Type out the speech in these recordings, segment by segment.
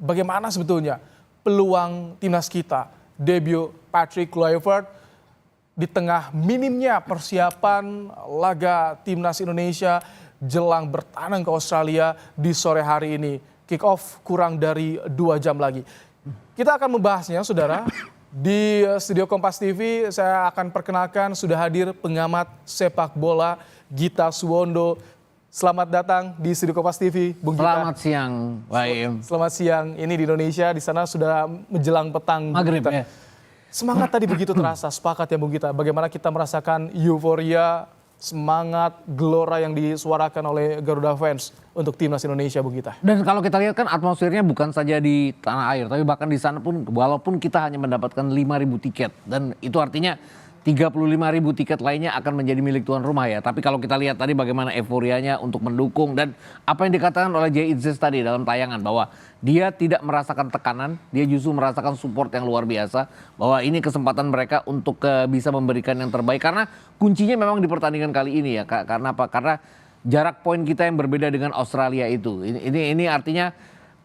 bagaimana sebetulnya peluang timnas kita debut Patrick Kluivert di tengah minimnya persiapan laga timnas Indonesia jelang bertandang ke Australia di sore hari ini. Kick off kurang dari 2 jam lagi. Kita akan membahasnya, saudara. Di studio Kompas TV saya akan perkenalkan sudah hadir pengamat sepak bola Gita Suwondo. Selamat datang di studio Kompas TV, Bung Gita. Selamat siang, Waim. Selamat siang. Ini di Indonesia, di sana sudah menjelang petang. Maghrib ya. Semangat tadi begitu terasa, sepakat ya Bung Gita. Bagaimana kita merasakan euforia, semangat, gelora yang disuarakan oleh Garuda Fans untuk timnas Indonesia, Bung Gita. Dan kalau kita lihat kan atmosfernya bukan saja di tanah air, tapi bahkan di sana pun walaupun kita hanya mendapatkan 5.000 tiket. Dan itu artinya 35.000 tiket lainnya akan menjadi milik tuan rumah ya. Tapi kalau kita lihat tadi bagaimana euforianya untuk mendukung dan apa yang dikatakan oleh Jay Itzes tadi dalam tayangan bahwa dia tidak merasakan tekanan, dia justru merasakan support yang luar biasa. Bahwa ini kesempatan mereka untuk bisa memberikan yang terbaik. Karena kuncinya memang di pertandingan kali ini ya. Karena apa? Karena jarak poin kita yang berbeda dengan Australia itu. Ini artinya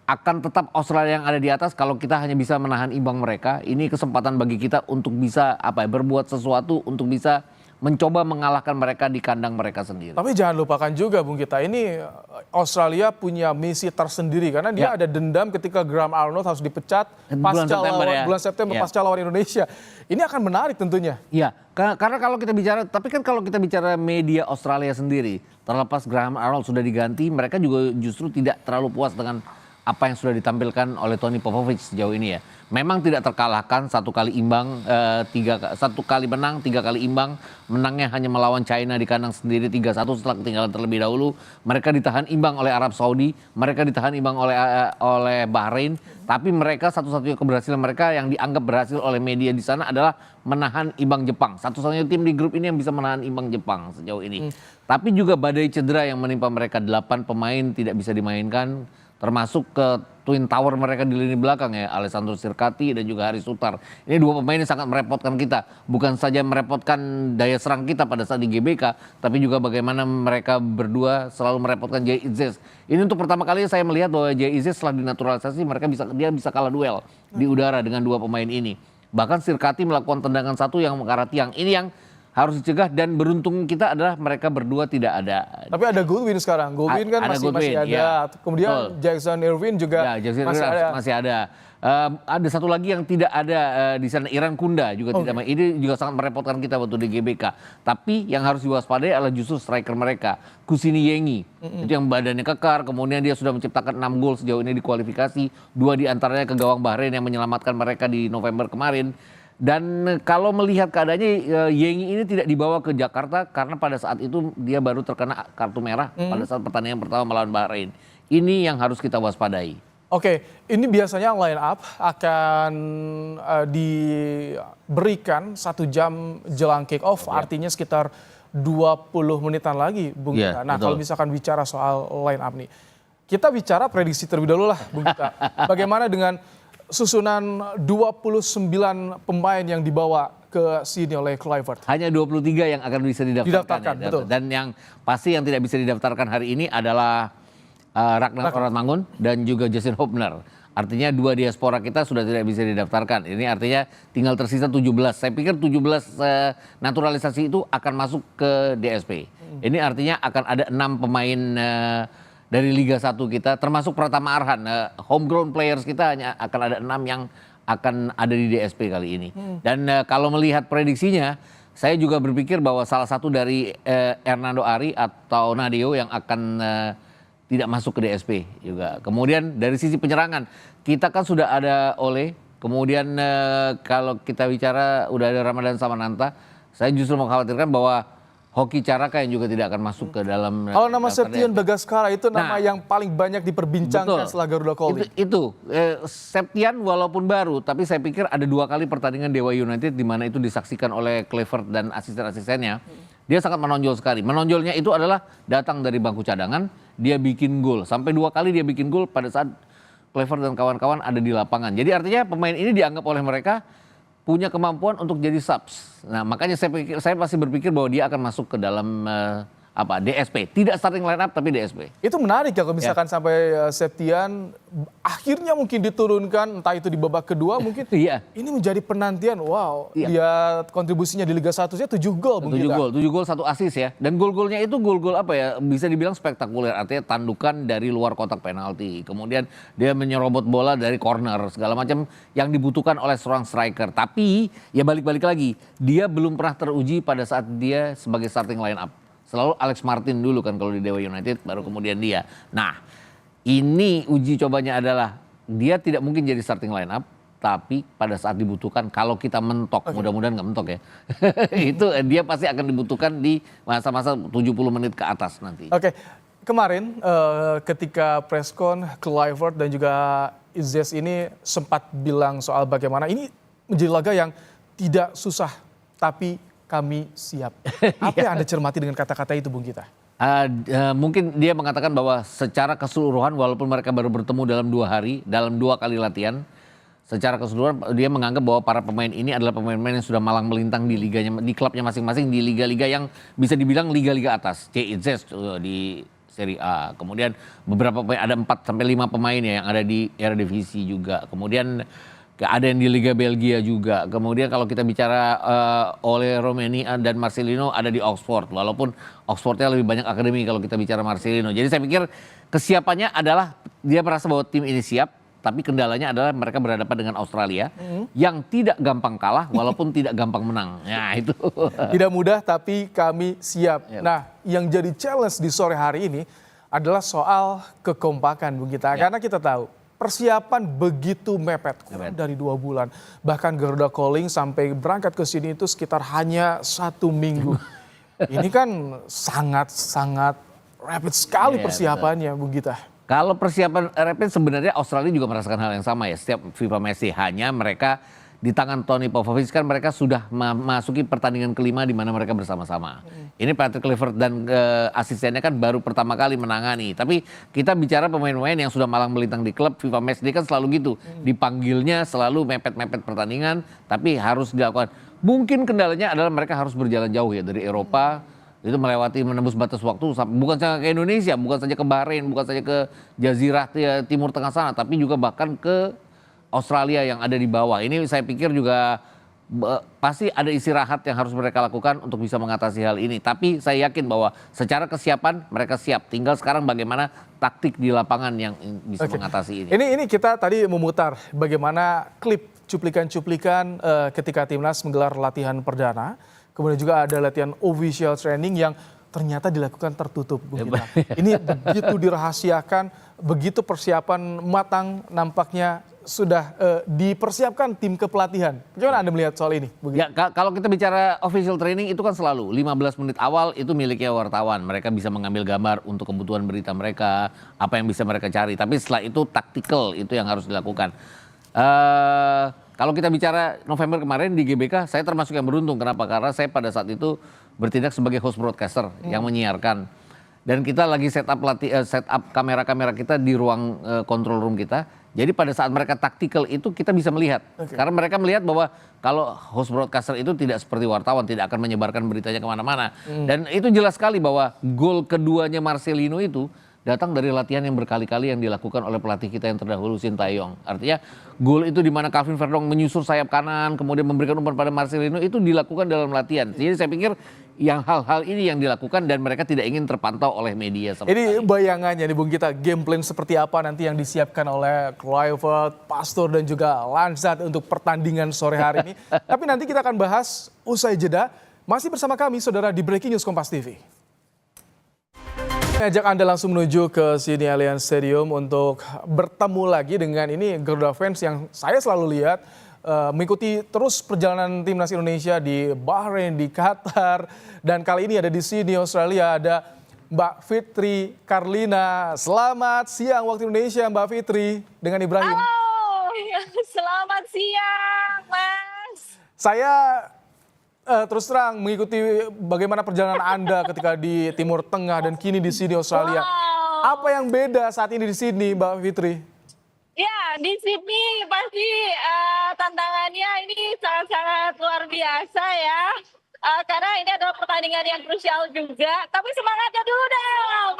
akan tetap Australia yang ada di atas kalau kita hanya bisa menahan imbang mereka. Ini kesempatan bagi kita untuk bisa berbuat sesuatu untuk bisa mencoba mengalahkan mereka di kandang mereka sendiri. Tapi jangan lupakan juga Bung Gita, ini Australia punya misi tersendiri karena dia ada dendam ketika Graham Arnold harus dipecat pasca bulan September pasca lawan Indonesia. Ini akan menarik tentunya. Iya, karena kalau kita bicara, tapi kan kalau kita bicara media Australia sendiri, terlepas Graham Arnold sudah diganti, mereka juga justru tidak terlalu puas dengan apa yang sudah ditampilkan oleh Tony Popovic sejauh ini ya. Memang tidak terkalahkan, 1 kali imbang, 1 kali menang, 3 kali imbang. Menangnya hanya melawan China di kandang sendiri 3-1 setelah ketinggalan terlebih dahulu. Mereka ditahan imbang oleh Arab Saudi, mereka ditahan imbang oleh Bahrain. Tapi mereka satu-satunya keberhasilan mereka yang dianggap berhasil oleh media di sana adalah menahan imbang Jepang. Satu-satunya tim di grup ini yang bisa menahan imbang Jepang sejauh ini. Tapi juga badai cedera yang menimpa mereka, 8 pemain tidak bisa dimainkan. Termasuk ke twin tower mereka di lini belakang ya, Alessandro Sirkati dan juga Haris Sutar. Ini 2 pemain yang sangat merepotkan kita. Bukan saja merepotkan daya serang kita pada saat di GBK, tapi juga bagaimana mereka berdua selalu merepotkan Jay Itzes. Ini untuk pertama kali saya melihat bahwa Jay Itzes setelah dinaturalisasi dia bisa kalah duel di udara dengan 2 pemain ini. Bahkan Sirkati melakukan tendangan 1 yang mengarah tiang. Ini yang harus dicegah dan beruntung kita adalah mereka berdua tidak ada. Tapi ada Goodwin sekarang. Goodwin kan masih ada. Ya. Kemudian betul. Jackson Irvin juga masih ada. Ada satu lagi yang tidak ada di sana, Iran Kunda juga tidak. Ini juga sangat merepotkan kita waktu di GBK. Tapi yang harus diwaspadai adalah justru striker mereka, Kusini Yengi. Itu yang badannya kekar, kemudian dia sudah menciptakan 6 gol sejauh ini di kualifikasi. 2 diantaranya ke gawang Bahrain yang menyelamatkan mereka di November kemarin. Dan kalau melihat keadaannya Yengi ini tidak dibawa ke Jakarta karena pada saat itu dia baru terkena kartu merah pada saat pertandingan pertama melawan Bahrain. Ini yang harus kita waspadai. Oke, ini biasanya line up akan diberikan 1 jam jelang kick off, artinya sekitar 20 menitan lagi, Bung Gita. Nah, kalau misalkan bicara soal line up nih, kita bicara prediksi terlebih dahulu lah, Bung Gita. Bagaimana dengan susunan 29 pemain yang dibawa ke sini oleh Kluivert? Hanya 23 yang akan bisa didaftarkan ya. Betul. Dan yang pasti yang tidak bisa didaftarkan hari ini adalah Ragnar Oratmangun dan juga Justin Hubner. Artinya 2 diaspora kita sudah tidak bisa didaftarkan. Ini artinya tinggal tersisa 17. Saya pikir 17 naturalisasi itu akan masuk ke DSP. Ini artinya akan ada 6 pemain dari Liga 1 kita, termasuk Pratama Arhan, homegrown players kita hanya akan ada 6 yang akan ada di DSP kali ini. Dan kalau melihat prediksinya, saya juga berpikir bahwa salah satu dari Hernando Ari atau Nadeo yang akan tidak masuk ke DSP juga. Kemudian dari sisi penyerangan, kita kan sudah ada Ole, kemudian kalau kita bicara udah ada Ramadan Samananta, saya justru mengkhawatirkan bahwa Hoki Caraka yang juga tidak akan masuk ke dalam. Kalau nama Septian Bagaskara itu nama yang paling banyak diperbincangkan setelah Garuda Calling. Itu Septian walaupun baru, tapi saya pikir ada 2 kali pertandingan Dewa United di mana itu disaksikan oleh Kluivert dan asisten-asistennya. Dia sangat menonjol sekali. Menonjolnya itu adalah datang dari bangku cadangan, dia bikin gol. Sampai 2 kali dia bikin gol pada saat Kluivert dan kawan-kawan ada di lapangan. Jadi artinya pemain ini dianggap oleh mereka punya kemampuan untuk jadi subs. Nah, makanya saya pasti berpikir bahwa dia akan masuk ke dalam DSP, tidak starting line up tapi DSP. Itu menarik ya kalau misalkan sampai Septian akhirnya mungkin diturunkan, entah itu di babak kedua mungkin. Iya. Ini menjadi penantian, wow. Iya. Lihat kontribusinya di Liga 1 7 gol. 7 gol, 1 assist ya. Dan gol-golnya itu gol-gol apa ya, bisa dibilang spektakuler. Artinya tandukan dari luar kotak penalti. Kemudian dia menyerobot bola dari corner, segala macam yang dibutuhkan oleh seorang striker. Tapi ya balik-balik lagi, dia belum pernah teruji pada saat dia sebagai starting line up. Selalu Alex Martin dulu kan kalau di Dewa United, baru kemudian dia. Nah, ini uji cobanya adalah dia tidak mungkin jadi starting line up, tapi pada saat dibutuhkan kalau kita mentok, mudah-mudahan nggak mentok ya, itu dia pasti akan dibutuhkan di masa-masa 70 menit ke atas nanti. Oke, kemarin ketika preskon Kluivert dan juga Izes ini sempat bilang soal bagaimana ini menjadi laga yang tidak susah, tapi kami siap. Apa yang Anda cermati dengan kata-kata itu, Bung Gita? Mungkin dia mengatakan bahwa secara keseluruhan walaupun mereka baru bertemu dalam 2 hari, dalam 2 kali latihan, secara keseluruhan dia menganggap bahwa para pemain ini adalah pemain-pemain yang sudah malang melintang di liganya, di klubnya masing-masing, di liga-liga yang bisa dibilang liga-liga atas. Izes di Serie A. Kemudian beberapa pemain, ada 4 sampai 5 pemain ya yang ada di Eredivisie juga. Kemudian ada yang di Liga Belgia juga. Kemudian kalau kita bicara oleh Romeni dan Marcelino ada di Oxford. Walaupun Oxfordnya lebih banyak akademi kalau kita bicara Marcelino. Jadi saya pikir kesiapannya adalah dia merasa bahwa tim ini siap. Tapi kendalanya adalah mereka berhadapan dengan Australia yang tidak gampang kalah walaupun tidak gampang menang. Nah itu. Tidak mudah tapi kami siap. Nah yang jadi challenge di sore hari ini adalah soal kekompakan Bung Gita. Karena kita tahu persiapan begitu mepet, kurang dari 2 bulan. Bahkan Garuda Calling sampai berangkat ke sini itu sekitar hanya 1 minggu. Ini kan sangat-sangat rapid sekali persiapannya, Bung Gita. Kalau persiapan rapid sebenarnya Australia juga merasakan hal yang sama ya. Setiap FIFA Messi, hanya mereka di tangan Tony Popovic kan mereka sudah memasuki pertandingan kelima di mana mereka bersama-sama. Ini Patrick Kluivert dan asistennya kan baru pertama kali menangani. Tapi kita bicara pemain-pemain yang sudah malang melintang di klub, FIFA Match Day kan selalu gitu. Dipanggilnya selalu mepet-mepet pertandingan, tapi harus dilakukan. Mungkin kendalanya adalah mereka harus berjalan jauh ya dari Eropa, itu melewati menembus batas waktu, bukan saja ke Indonesia, bukan saja ke Bahrain, bukan saja ke Jazirah Timur Tengah sana, tapi juga bahkan ke Australia yang ada di bawah. Ini saya pikir juga pasti ada istirahat yang harus mereka lakukan untuk bisa mengatasi hal ini. Tapi saya yakin bahwa secara kesiapan mereka siap. Tinggal sekarang bagaimana taktik di lapangan yang bisa mengatasi ini. Ini kita tadi memutar bagaimana klip cuplikan-cuplikan ketika timnas menggelar latihan perdana. Kemudian juga ada latihan official training yang ternyata dilakukan tertutup. Ini begitu dirahasiakan, begitu persiapan matang nampaknya sudah dipersiapkan tim kepelatihan. Bagaimana Anda melihat soal ini? Ya, kalau kita bicara official training itu kan selalu 15 menit awal itu miliknya wartawan. Mereka bisa mengambil gambar untuk kebutuhan berita mereka, apa yang bisa mereka cari. Tapi setelah itu tactical itu yang harus dilakukan. Kalau kita bicara November kemarin di GBK, saya termasuk yang beruntung. Kenapa? Karena saya pada saat itu bertindak sebagai host broadcaster yang menyiarkan. Dan kita lagi set up kamera-kamera kita di ruang control room kita. Jadi pada saat mereka taktikal itu kita bisa melihat. Karena mereka melihat bahwa kalau host broadcaster itu tidak seperti wartawan, tidak akan menyebarkan beritanya kemana-mana. Dan itu jelas sekali bahwa gol keduanya Marcelino itu datang dari latihan yang berkali-kali yang dilakukan oleh pelatih kita yang terdahulu Sintayong. Artinya gol itu di mana Calvin Verdong menyusur sayap kanan kemudian memberikan umpan pada Marcelino itu dilakukan dalam latihan. Jadi saya pikir yang hal-hal ini yang dilakukan dan mereka tidak ingin terpantau oleh media. Ini bayangannya nih Bung Gita, game plan seperti apa nanti yang disiapkan oleh Kluivert, Pastor dan juga Lansat untuk pertandingan sore hari ini. Tapi nanti kita akan bahas usai jeda. Masih bersama kami saudara di Breaking News Kompas TV. Ajak Anda langsung menuju ke sini Allianz Stadium untuk bertemu lagi dengan ini Garuda fans yang saya selalu lihat mengikuti terus perjalanan timnas Indonesia di Bahrain, di Qatar, dan kali ini ada di sini Australia ada Mbak Fitri Karlina. Selamat siang waktu Indonesia Mbak Fitri dengan Ibrahim. Halo, selamat siang Mas. Saya terus terang mengikuti bagaimana perjalanan Anda ketika di Timur Tengah dan kini di sini Australia. Wow. Apa yang beda saat ini di sini, Mbak Fitri? Ya, di sini pasti tantangannya ini sangat-sangat luar biasa ya. karena ini adalah pertandingan yang krusial juga. Tapi semangatnya dulu dong.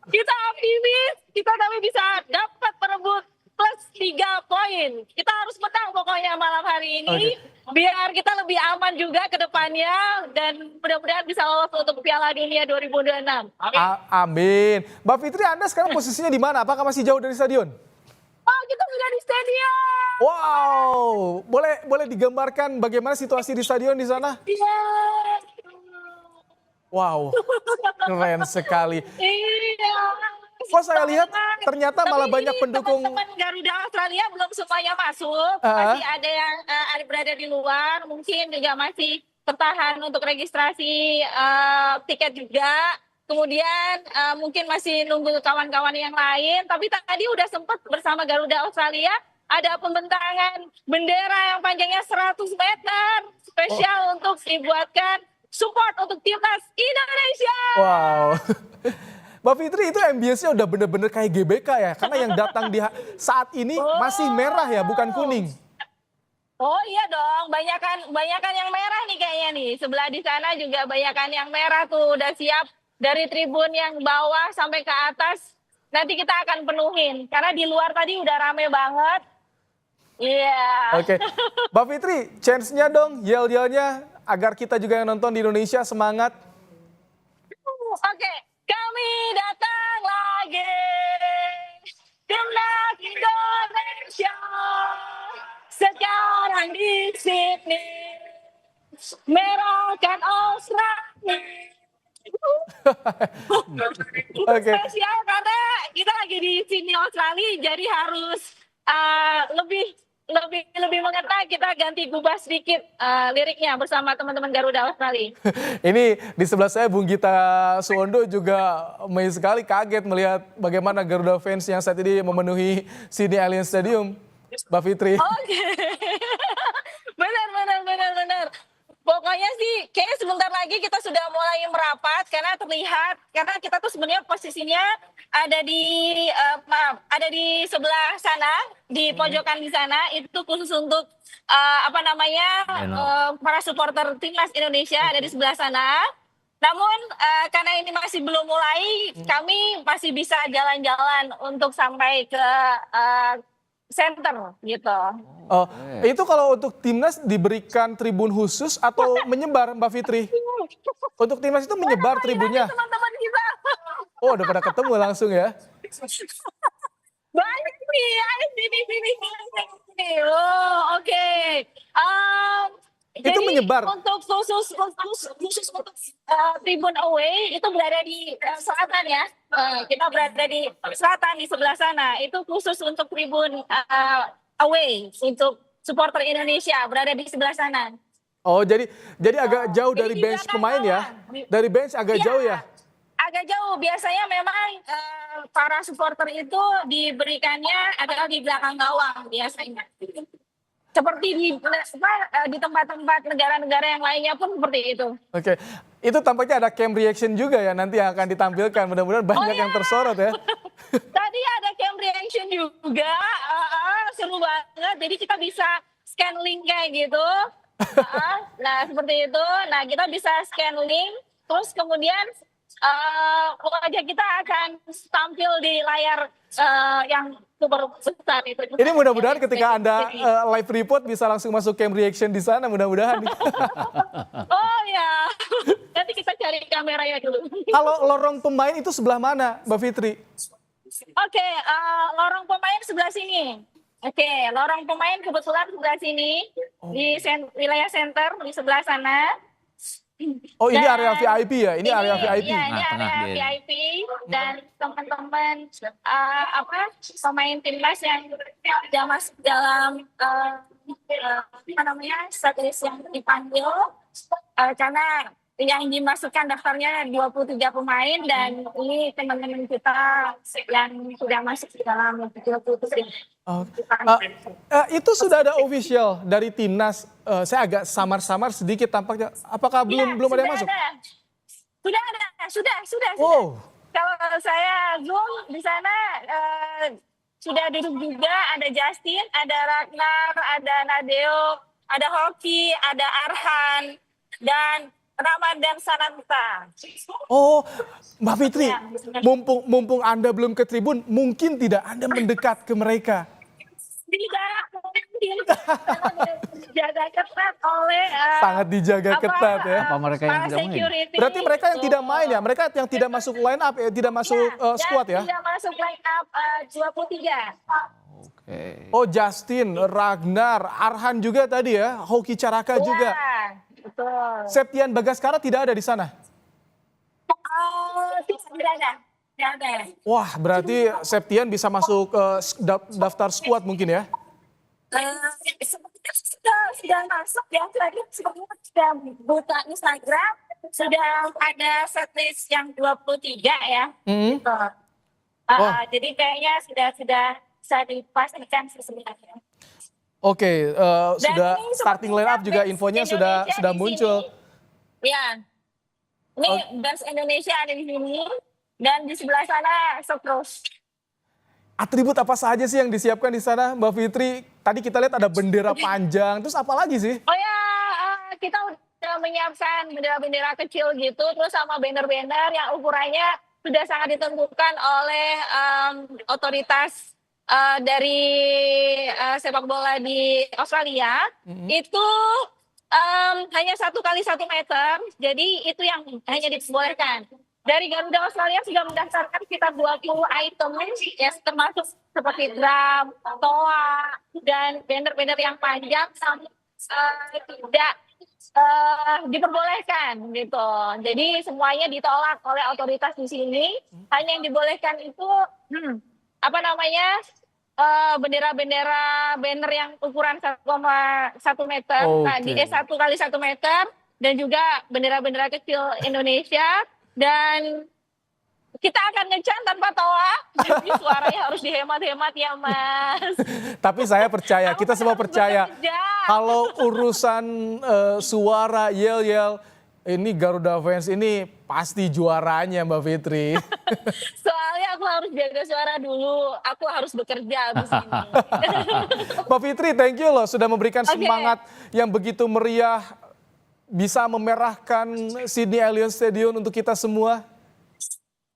Kita optimis, kita tapi bisa dapat perebut plus 3 poin. Kita harus menang pokoknya malam hari ini. Biar kita lebih aman juga ke depannya. Dan mudah-mudahan bisa lolos untuk Piala Dunia 2026. Amin. Mbak Fitri, Anda sekarang posisinya di mana? Apakah masih jauh dari stadion? Oh, kita sudah di stadion. Wow, boleh digambarkan bagaimana situasi di stadion di sana? Iya. Wow, keren sekali. Iya. Kok saya lihat ternyata malah Tapi banyak ini pendukung. teman-teman Garuda Australia belum semuanya masuk. Masih ada yang ada berada di luar. Mungkin juga masih bertahan untuk registrasi tiket juga. Kemudian mungkin masih nunggu kawan-kawan yang lain. Tapi tadi udah sempat bersama Garuda Australia ada pembentangan bendera yang panjangnya 100 meter. Spesial untuk dibuatkan support untuk timnas Indonesia. Wow. Mbak Fitri, itu ambience-nya udah bener-bener kayak GBK ya? Karena yang datang di saat ini masih merah ya, bukan kuning. Oh iya dong, banyakan yang merah nih kayaknya nih. Sebelah di sana juga banyakan yang merah tuh udah siap dari tribun yang bawah sampai ke atas. Nanti kita akan penuhin karena di luar tadi udah rame banget. Iya. Oke, Mbak Fitri, chance-nya dong, yel-yelnya agar kita juga yang nonton di Indonesia semangat. Oke, kami datang lagi. Timnas Indonesia sekarang di sini. Merahkan Australia. Oke. Spesial karena kita lagi di sini Australia, jadi harus lebih mengena. Kita ganti gubah sedikit liriknya bersama teman-teman Garuda Australia. Ini di sebelah saya Bung Gita Suwondo juga amazed sekali, kaget melihat bagaimana Garuda fans yang saat ini memenuhi Sydney Alliance Stadium, Mbak Fitri. Oke. Benar. Pokoknya sih kayaknya sebentar lagi kita sudah mulai merapat karena terlihat karena kita tuh sebenarnya posisinya ada di sebelah sana, di pojokan di sana, itu khusus untuk para supporter timnas Indonesia ada di sebelah sana. Namun karena ini masih belum mulai, kami masih bisa jalan-jalan untuk sampai ke center gitu. Oh, itu kalau untuk timnas diberikan tribun khusus atau menyebar, Mbak Fitri? Untuk timnas itu menyebar tribunnya? Teman-teman kita. Oh, udah pada ketemu langsung ya? Banyak nih, ayo sini. Oh, oke. Itu Jadi menyebar? untuk khusus untuk tribun away itu berada di selatan ya. Kita berada di selatan di sebelah sana. Itu khusus untuk tribun away untuk supporter Indonesia berada di sebelah sana. Oh, jadi agak jauh dari Jadi di bench belakang pemain ya? gawang. Dari bench agak Iya. jauh ya? Agak jauh. Biasanya memang para supporter itu diberikannya adalah di belakang gawang biasanya. Seperti di tempat-tempat negara-negara yang lainnya pun seperti itu. Oke, itu tampaknya ada cam reaction juga ya nanti yang akan ditampilkan. Mudah-mudahan banyak yang tersorot ya. Tadi ada cam reaction juga, seru banget. Jadi kita bisa scan link kayak gitu. Nah seperti itu. Nah kita bisa scan link, terus kemudian wajah kita akan tampil di layar yang super besar itu. Ini mudah-mudahan ketika Anda live report bisa langsung masuk cam reaction di sana, mudah-mudahan. Oh ya, nanti kita cari kameranya dulu. Kalau lorong pemain itu sebelah mana, Mbak Fitri? Oke, lorong pemain sebelah sini. Oke, lorong pemain kebetulan sebelah sini di wilayah center di sebelah sana. Oh, ini Dan area VIP ya? Ini area VIP. Iya, ini Tengah area dia. VIP dan teman-teman pemain timnas yang sudah masuk dalam status yang dipanggil karena yang dimasukkan daftarnya 23 pemain dan ini teman-teman kita yang sudah masuk di dalam 23. Oh. Itu sudah ada official dari timnas. Saya agak samar-samar sedikit tampaknya. Apakah belum ada yang masuk? Sudah. Wow. Kalau saya Zoom di sana sudah duduk juga, ada Justin, ada Ragnar, ada Nadeo, ada Hoki, ada Arhan, dan Ramadan Sananta. Oh, Mbak Fitri, mumpung Anda belum ke tribun, mungkin tidak Anda mendekat ke mereka. Tidak mungkin karena dijaga ketat oleh Sangat dijaga ketat ya. Apa mereka yang tidak main? security. Berarti mereka yang tidak main ya, mereka yang tidak masuk line up, tidak masuk squad ya. Tidak masuk line up 23. Oke. Oh, Justin, Ragnar, Arhan juga tadi ya, Hoki Caraka juga. Ya, betul. Septian Bagaskara tidak ada di sana. Tidak ada. Tidak ada. Wah, berarti Septian bisa masuk daftar squad mungkin ya. Sepertinya sudah masuk ya, tadi sepertinya sudah buka Instagram, sudah ada setlist yang 23 ya. Gitu. Jadi kayaknya sudah bisa dipastikan sebenarnya. Oke, sudah ini starting line up juga infonya sudah Indonesia di muncul. sini. Ya, ini Dance Indonesia ada di sini dan di sebelah sana Sokros. Atribut apa saja sih yang disiapkan di sana, Mbak Fitri? Tadi kita lihat ada bendera panjang, terus apa lagi sih? Oh ya, kita udah menyiapkan bendera-bendera kecil gitu, terus sama banner-banner yang ukurannya sudah sangat ditentukan oleh otoritas dari sepak bola di Australia. Itu hanya 1 kali 1 meter, jadi itu yang hanya diperbolehkan. Dari Garuda Australia sudah mendaftarkan sekitar 20 item ya, termasuk seperti drum, toa, dan banner-banner yang panjang tidak diperbolehkan gitu. Jadi semuanya ditolak oleh otoritas di sini. Hanya yang dibolehkan itu bendera-bendera banner yang ukuran 1,1 meter, Oke. 1 kali 1 meter, dan juga bendera-bendera kecil Indonesia. Dan kita akan ngechan tanpa toa, jadi suaranya harus dihemat-hemat ya Mas. Tapi saya percaya, kita semua percaya. bekerja. Kalau urusan suara, yel-yel, ini Garuda fans ini pasti juaranya Mbak Fitri. Soalnya aku harus jaga suara dulu, aku harus bekerja abis ini. Mbak Fitri, thank you loh sudah memberikan Oke. semangat yang begitu meriah, bisa memerahkan Sydney Alliance Stadium untuk kita semua.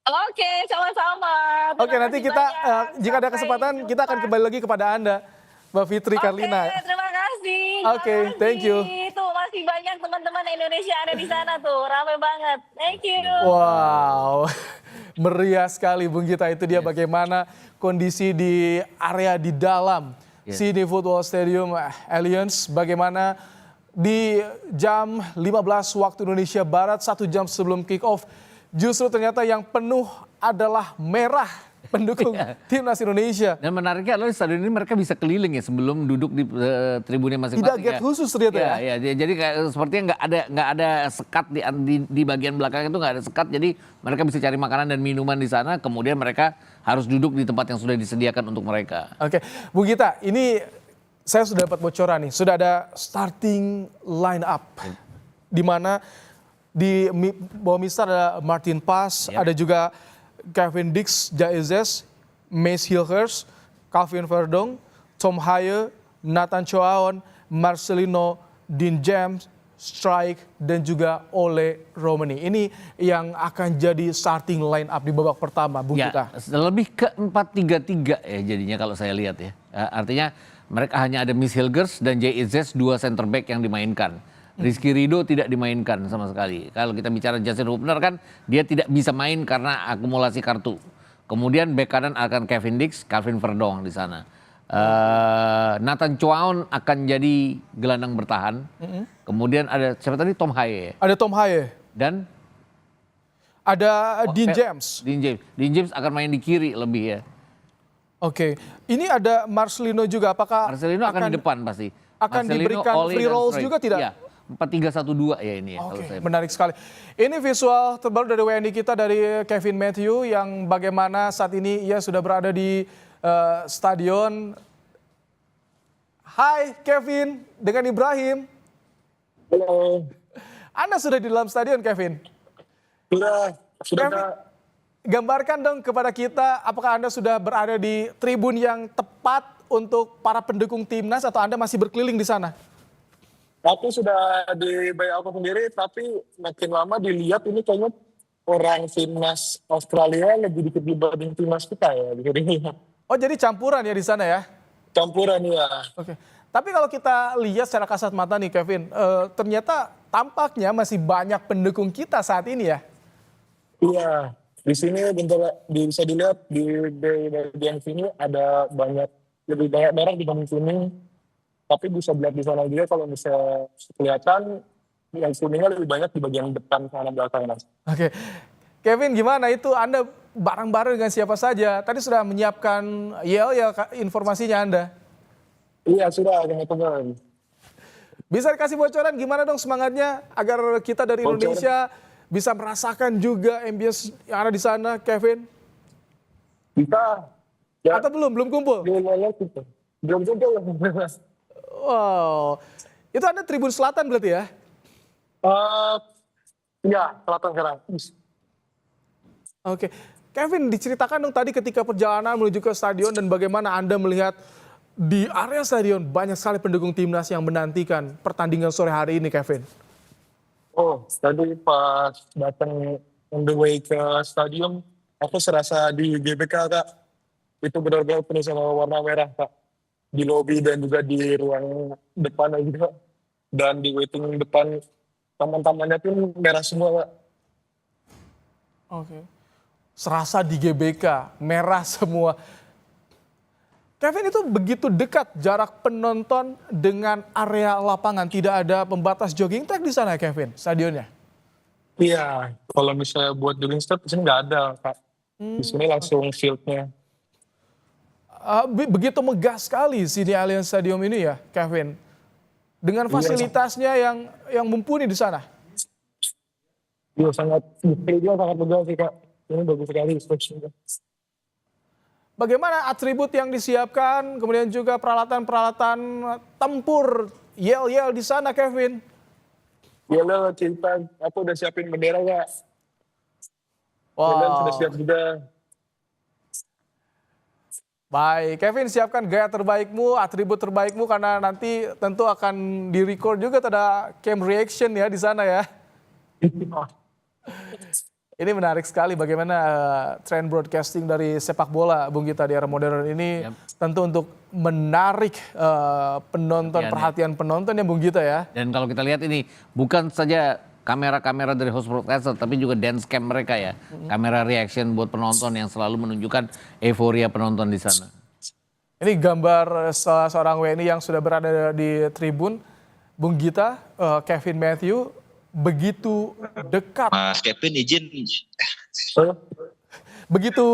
Oke, sama-sama. Oke, Terima nanti kasih kita banyak. jika ada Sampai kesempatan kita akan jumpa. kembali lagi kepada Anda, Mbak Fitri Karlina. Oke, terima kasih. Oke, terima kasih. thank you. Tuh masih banyak teman-teman Indonesia ada di sana tuh, ramai banget. Thank you. Wow, meriah sekali Bung Gita. Itu dia bagaimana kondisi di area di dalam Sydney Football Stadium Alliance. Bagaimana di jam 15 waktu Indonesia Barat, 1 jam sebelum kick off, justru ternyata yang penuh adalah merah pendukung timnas Indonesia. Dan menariknya adalah di stadion ini mereka bisa keliling ya sebelum duduk di tribunnya masing-masing. Tidak gate khusus ternyata ya. Ya, jadi kayak sepertinya nggak ada sekat di bagian belakang itu, nggak ada sekat. Jadi mereka bisa cari makanan dan minuman di sana. Kemudian mereka harus duduk di tempat yang sudah disediakan untuk mereka. Oke, Bu Gita, ini saya sudah dapat bocoran nih. Sudah ada starting line up, di mana di bawah Mister ada Martin Paes, ada juga Kevin Dix, Jaizes, Mace Hilhurst, Calvin Verdong, Tom Haye, Nathan Choaon, Marcelino, Dean James, Strike, dan juga Ole Romani. Ini yang akan jadi starting line up di babak pertama, Bung Gita. Lebih ke 4-3-3 ya jadinya kalau saya lihat ya. Artinya mereka hanya ada Miss Hilgers dan Jay Izzes, 2 center back yang dimainkan. Rizky Ridho tidak dimainkan sama sekali. Kalau kita bicara Justin Hubner kan dia tidak bisa main karena akumulasi kartu. Kemudian bek kanan akan Kevin Dix, Calvin Verdong di sana. Nathan Choaon akan jadi gelandang bertahan. Kemudian ada siapa tadi, Tom Haye. Ada Tom Haye. Dan ada Dean James. Dean James akan main di kiri lebih ya. Oke, ini ada Marcelino juga. Apakah Marcelino akan di depan pasti. akan Marcelino, diberikan Oli, free dan rolls Strike. juga tidak? Iya, 4-3-1-2 ya ini ya. Oke, Kalau saya. menarik sekali. Ini visual terbaru dari WNI kita dari Kevin Matthew yang bagaimana saat ini ia sudah berada di stadion. Hai Kevin, dengan Ibrahim. Halo, Anda sudah di dalam stadion, Kevin? sudah Kevin, ada. gambarkan dong kepada kita, apakah Anda sudah berada di tribun yang tepat untuk para pendukung timnas atau Anda masih berkeliling di sana? Aku sudah di buyout aku sendiri, tapi makin lama dilihat ini kayaknya orang timnas Australia lebih dikit dibanding timnas kita ya. Jadi Oh jadi campuran ya di sana ya? campuran ya. Oke. Tapi kalau kita lihat secara kasat mata nih Kevin, ternyata tampaknya masih banyak pendukung kita saat ini ya. Iya, di sini bentar bisa dilihat di bagian sini ada lebih banyak merah dibanding kuning. Tapi bisa dilihat di sana juga kalau misalnya kelihatan yang kuningnya lebih banyak di bagian depan sana belakang mas. Oke. Kevin gimana itu Anda bareng-bareng dengan siapa saja? Tadi sudah menyiapkan yel ya informasinya Anda. Iya sudah teman-teman. Bisa dikasih bocoran gimana dong semangatnya agar kita dari Bocoran. Indonesia bisa merasakan juga ambience yang ada di sana, Kevin? Kita ya Atau belum kumpul? belum kumpul. Wow, itu Anda Tribun Selatan berarti ya? Ya selatan sekarang. Oke, Kevin diceritakan dong tadi ketika perjalanan menuju ke stadion dan bagaimana Anda melihat di area stadion banyak sekali pendukung timnas yang menantikan pertandingan sore hari ini, Kevin. Oh, tadi pas datang on the way ke stadion, aku serasa di GBK kak. Itu benar-benar penuh sama warna merah kak. Di lobi dan juga di ruang depan juga. Dan di waiting depan taman-tamannya pun merah semua kak. Oke, serasa di GBK merah semua. Kevin itu begitu dekat jarak penonton dengan area lapangan, tidak ada pembatas jogging track di sana, Kevin, stadionnya. Iya, kalau misalnya buat jogging step di sini nggak ada kak. Di sini langsung fieldnya. Begitu megah sekali sini Allianz Stadium ini ya, Kevin. Dengan fasilitasnya yang mumpuni di sana. Iya sangat, juga sangat bagus sih kak. Ini bagus sekali structure-nya. Bagaimana atribut yang disiapkan, kemudian juga peralatan-peralatan tempur, yel-yel di sana, Kevin? Ya lo cerita, aku udah siapin bendera kak. Kalian sudah siap juga. Baik, Kevin siapkan gaya terbaikmu, atribut terbaikmu karena nanti tentu akan di-record juga ada cam reaction ya di sana ya. Ini menarik sekali bagaimana tren broadcasting dari sepak bola Bung Gita di era modern ini tentu untuk menarik penonton, perhatian penonton ya Bung Gita ya. Dan kalau kita lihat ini bukan saja kamera-kamera dari host broadcaster tapi juga dance cam mereka ya. Kamera reaction buat penonton yang selalu menunjukkan euforia penonton di sana. Ini gambar salah seorang WNI yang sudah berada di tribun. Bung Gita, Kevin Matthew begitu dekat. Mas Kevin izin. Begitu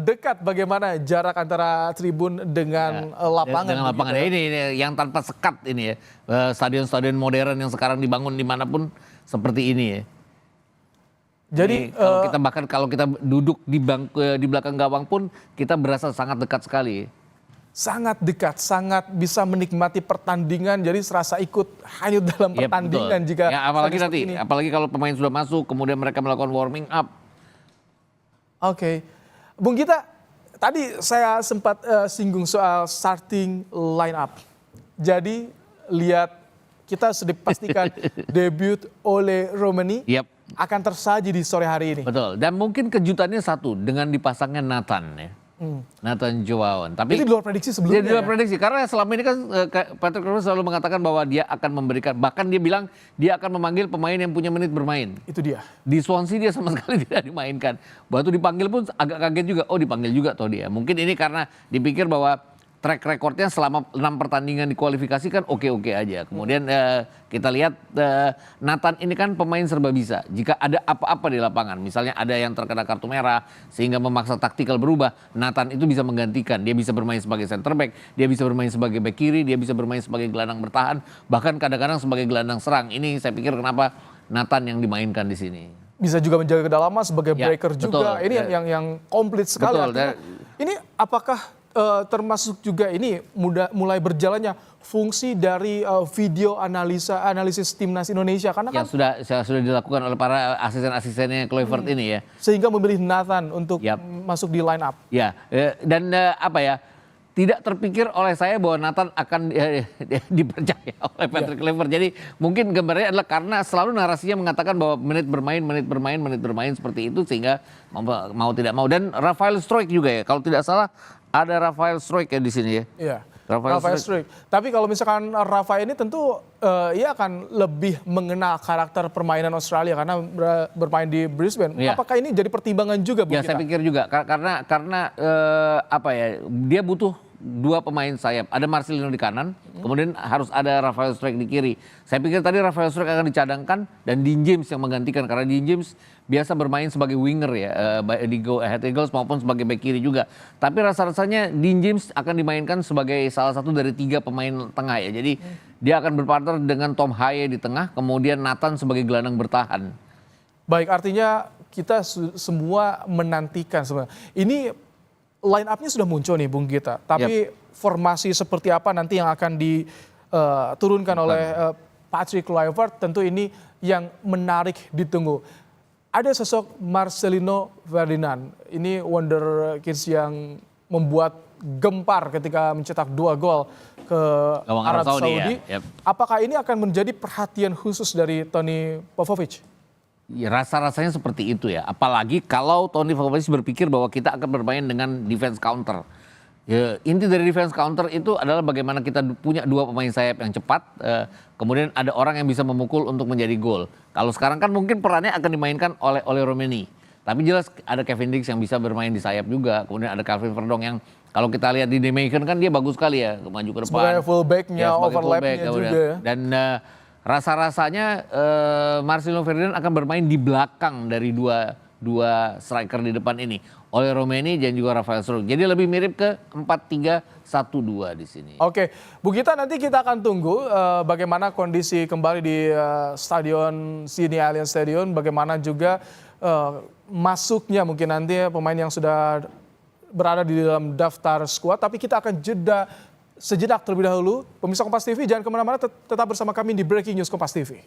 dekat bagaimana jarak antara tribun dengan lapangan. Dengan lapangan ini yang tanpa sekat ini ya. Stadion-stadion modern yang sekarang dibangun dimanapun seperti ini ya. Jadi kalau kita duduk di belakang gawang pun kita berasa sangat dekat sekali. Sangat dekat, sangat bisa menikmati pertandingan, jadi serasa ikut hanyut dalam pertandingan jika ya, apalagi kalau pemain sudah masuk kemudian mereka melakukan warming up. Oke. Bung Gita, tadi saya sempat singgung soal starting line up. Jadi lihat kita sudah pastikan debut oleh Romani akan tersaji di sore hari ini. Betul. Dan mungkin kejutannya satu dengan dipasangnya Nathan ya. Nathan Joaon. Tapi itu di luar prediksi sebelumnya. Di luar prediksi karena selama ini kan Patrick Roberts selalu mengatakan bahwa dia akan memberikan, bahkan dia bilang dia akan memanggil pemain yang punya menit bermain. Itu dia. Di Swansea dia sama sekali tidak dimainkan. Waktu dipanggil pun agak kaget juga. Oh dipanggil juga toh dia. Mungkin ini karena dipikir bahwa track recordnya selama 6 pertandingan di kualifikasi kan oke-oke aja. Kemudian kita lihat Nathan ini kan pemain serba bisa. Jika ada apa-apa di lapangan, misalnya ada yang terkena kartu merah sehingga memaksa taktikal berubah, Nathan itu bisa menggantikan. Dia bisa bermain sebagai center back, dia bisa bermain sebagai back kiri, dia bisa bermain sebagai gelandang bertahan, bahkan kadang-kadang sebagai gelandang serang. Ini saya pikir kenapa Nathan yang dimainkan di sini. Bisa juga menjaga kedalaman sebagai breaker juga. Betul. Ini yang komplit sekali. Betul. Ini apakah termasuk juga ini mulai berjalannya fungsi dari video analisis timnas Indonesia karena yang kan sudah dilakukan oleh para asisten-asistennya Kluivert ini ya. Sehingga memilih Nathan untuk masuk di line up. Ya, dan tidak terpikir oleh saya bahwa Nathan akan dipercaya oleh Patrick Kluivert. Jadi mungkin gambarnya adalah karena selalu narasinya mengatakan bahwa menit bermain seperti itu sehingga mau tidak mau. Dan Rafael Struijk juga ya, kalau tidak salah ada Rafael Struijk ya di sini ya. Iya. Rafael Struijk. Tapi kalau misalkan Rafa ini tentu ia akan lebih mengenal karakter permainan Australia karena bermain di Brisbane. Iya. Apakah ini jadi pertimbangan juga Bu Ya kita? saya pikir juga karena apa ya, dia butuh dua pemain sayap. Ada Marcelino di kanan, kemudian harus ada Rafael Struijk di kiri. Saya pikir tadi Rafael Struijk akan dicadangkan dan Dean James yang menggantikan karena Dean James biasa bermain sebagai winger ya di Go Ahead Eagles maupun sebagai bek kiri juga. Tapi rasa-rasanya Dean James akan dimainkan sebagai salah satu dari 3 pemain tengah ya. Jadi dia akan berpartner dengan Tom Haye di tengah, kemudian Nathan sebagai gelandang bertahan. Baik, artinya kita semua menantikan sebenarnya. Ini line up-nya sudah muncul nih Bung Gita. Tapi formasi seperti apa nanti yang akan diturunkan oleh Patrick Kluivert, tentu ini yang menarik ditunggu. Ada sosok Marcelino Ferdinand. Ini wonder kids yang membuat gempar ketika mencetak 2 gol ke Gawang Arab Saudi Saudi. ya. Yep. Apakah ini akan menjadi perhatian khusus dari Tony Popovic? Ya, rasa-rasanya seperti itu ya. Apalagi kalau Tony Popovic berpikir bahwa kita akan bermain dengan defense counter. Ya, inti dari defense counter itu adalah bagaimana kita punya 2 pemain sayap yang cepat, kemudian ada orang yang bisa memukul untuk menjadi gol. Kalau sekarang kan mungkin perannya akan dimainkan oleh Romeni. Tapi jelas ada Kevin Dix yang bisa bermain di sayap juga. Kemudian ada Calvin Verdong yang kalau kita lihat di Nijmegen kan dia bagus sekali ya, maju ke depan. Sebagai fullback-nya, sebagai overlap-nya fullback, juga. Dan rasa-rasanya Marcelino Ferdinand akan bermain di belakang dari dua striker di depan ini, oleh Romeni dan juga Rafael Struijk. Jadi lebih mirip ke 4-3-1-2 di sini. Oke, Bu Gita, nanti kita akan tunggu bagaimana kondisi kembali di stadion Sydney Allianz Stadium, bagaimana juga masuknya mungkin nanti pemain yang sudah berada di dalam daftar skuad. Tapi kita akan jeda sejenak terlebih dahulu. Pemirsa Kompas TV jangan kemana-mana, tetap bersama kami di Breaking News Kompas TV.